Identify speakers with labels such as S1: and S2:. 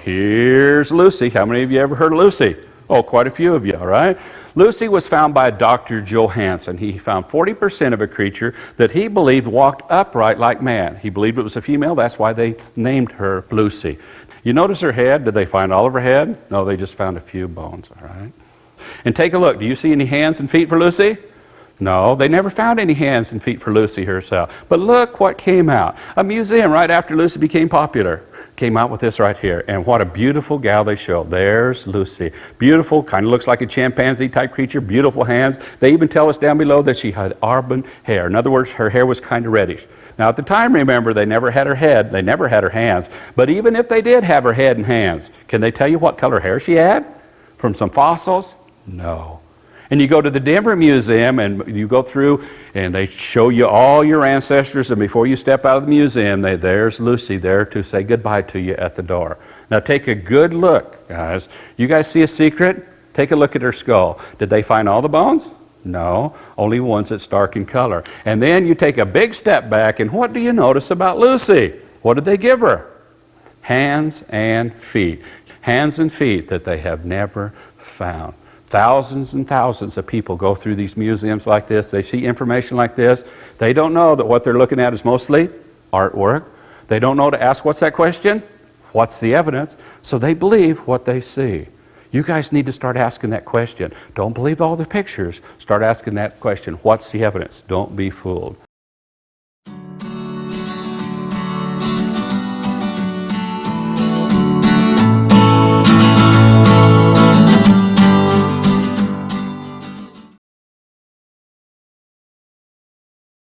S1: here's Lucy. How many of you ever heard of Lucy? Oh, quite a few of you, all right? Lucy was found by Dr. Johansen. He found 40% of a creature that he believed walked upright like man. He believed it was a female. That's why they named her Lucy. You notice her head? Did they find all of her head? No, they just found a few bones, all right? And take a look. Do you see any hands and feet for Lucy? No, they never found any hands and feet for Lucy herself. But look what came out. A museum right after Lucy became popular came out with this right here. And what a beautiful gal they show. There's Lucy. Beautiful, kind of looks like a chimpanzee type creature, beautiful hands. They even tell us down below that she had auburn hair. In other words, her hair was kind of reddish. Now at the time, remember, they never had her head, they never had her hands. But even if they did have her head and hands, can they tell you what color hair she had from some fossils? No. And you go to the Denver Museum and you go through and they show you all your ancestors, and before you step out of the museum, there's Lucy there to say goodbye to you at the door. Now take a good look, guys. You guys see a secret? Take a look at her skull. Did they find all the bones? No, only ones that's dark in color. And then you take a big step back, and what do you notice about Lucy? What did they give her? Hands and feet. Hands and feet that they have never found. Thousands and thousands of people go through these museums like this. They see information like this. They don't know that what they're looking at is mostly artwork. They don't know to ask, what's that question? What's the evidence? So they believe what they see. You guys need to start asking that question. Don't believe all the pictures. Start asking that question. What's the evidence? Don't be fooled.